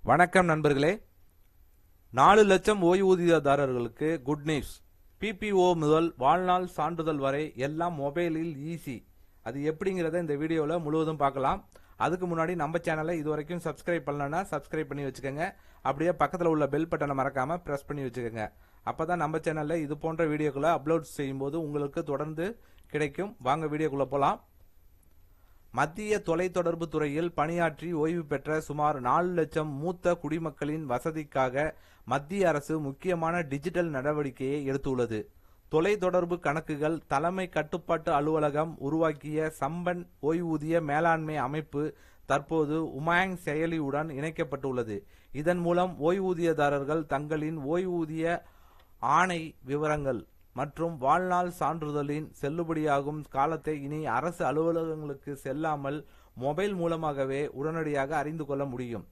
வணக்கம் நண்பர்களே. 4 லட்சம் ஓய்வூதியதாரர்களுக்கு குட் நியூஸ். பிபிஓ முதல் வாழ்நாள் சான்றிதழ் வரை எல்லாம் மொபைலில் ஈஸி. அது எப்படிங்கிறத இந்த வீடியோவில் முழுவதும் பார்க்கலாம். அதுக்கு முன்னாடி நம்ம சேனலை இது வரைக்கும் சப்ஸ்கிரைப் பண்ணலன்னா சப்ஸ்கிரைப் பண்ணி வச்சுக்கோங்க. அப்படியே பக்கத்தில் உள்ள பெல் பட்டனை மறக்காமல் ப்ரெஸ் பண்ணி வச்சுக்கோங்க. அப்போ தான் நம்ம சேனலில் இது போன்ற வீடியோக்களை அப்லோட் செய்யும்போது உங்களுக்கு தொடர்ந்து கிடைக்கும். வாங்க வீடியோக்குள்ளே போகலாம். மத்திய தொலைத்தொடர்பு துறையில் பணியாற்றி ஓய்வு பெற்ற சுமார் 4 லட்சம் மூத்த குடிமக்களின் வசதிக்காக மத்திய அரசு முக்கியமான டிஜிட்டல் நடவடிக்கையை எடுத்துள்ளது. தொலைத்தொடர்பு கணக்குகள் தலைமை கட்டுப்பாட்டு அலுவலகம் உருவாக்கிய சம்பன் ஓய்வூதிய மேலாண்மை அமைப்பு தற்போது உமாங் செயலியுடன் இணைக்கப்பட்டுள்ளது. இதன் மூலம் ஓய்வூதியதாரர்கள் தங்களின் ஓய்வூதிய ஆணை விவரங்கள் மற்றும் வாழ்நாள் சான்றிதழின் செல்லுபடியாகும் காலத்தை இனி அரசு அலுவலகங்களுக்கு செல்லாமல் மொபைல் மூலமாகவே உடனடியாக அறிந்து கொள்ள முடியும்.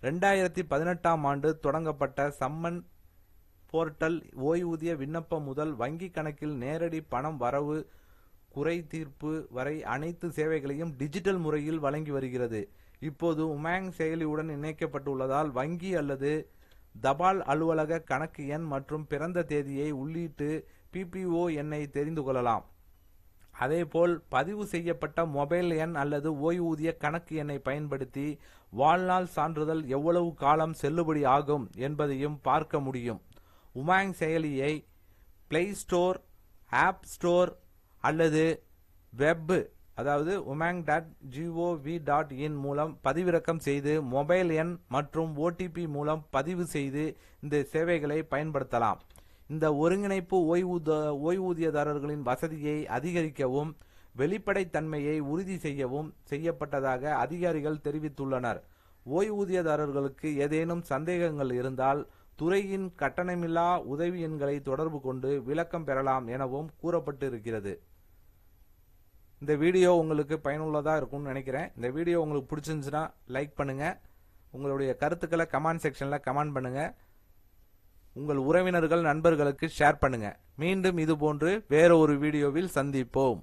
2018ஆம் ஆண்டு தொடங்கப்பட்ட சம்மன் போர்ட்டல் ஓய்வூதிய விண்ணப்பம் முதல் வங்கி கணக்கில் நேரடி பணம் வரவு குறை தீர்ப்பு வரை அனைத்து சேவைகளையும் டிஜிட்டல் முறையில் வழங்கி வருகிறது. இப்போது உமாங் செயலியுடன் இணைக்கப்பட்டுள்ளதால் வங்கி அல்லது தபால் அலுவலக கணக்கு எண் மற்றும் பிறந்த தேதியை உள்ளிட்டு பிபிஓ எண்ணை தெரிந்து கொள்ளலாம். அதேபோல் பதிவு செய்யப்பட்ட மொபைல் எண் அல்லது ஓய்வூதிய கணக்கு எண்ணை பயன்படுத்தி வாழ்நாள் சான்றிதழ் எவ்வளவு காலம் செல்லுபடி ஆகும் என்பதையும் பார்க்க முடியும். உமாங் செயலியை பிளே ஸ்டோர், ஆப் ஸ்டோர் அல்லது வெப் அதாவது umang.gov.in மூலம் பதிவிறக்கம் செய்து மொபைல் எண் மற்றும் ஓடிபி மூலம் பதிவு செய்து இந்த சேவைகளை பயன்படுத்தலாம். இந்த ஒருங்கிணைப்பு ஓய்வூதியதாரர்களின் வசதியை அதிகரிக்கவும் வெளிப்படைத்தன்மையை உறுதி செய்யவும் செய்யப்பட்டதாக அதிகாரிகள் தெரிவித்துள்ளனர். ஓய்வூதியதாரர்களுக்கு ஏதேனும் சந்தேகங்கள் இருந்தால் துறையின் கட்டணமில்லா உதவி எண்களை தொடர்பு கொண்டு விளக்கம் பெறலாம் எனவும் கூறப்பட்டு இருக்கிறது. இந்த வீடியோ உங்களுக்கு பயனுள்ளதாக இருக்கும்னு நினைக்கிறேன். இந்த வீடியோ உங்களுக்கு பிடிச்சிருந்துச்சுன்னா லைக் பண்ணுங்க. உங்களுடைய கருத்துக்களை கமெண்ட் செக்ஷனில் கமெண்ட் பண்ணுங்க. உங்கள் உறவினர்கள் நண்பர்களுக்கு ஷேர் பண்ணுங்க. மீண்டும் இதுபோன்று வேற ஒரு வீடியோவில் சந்திப்போம்.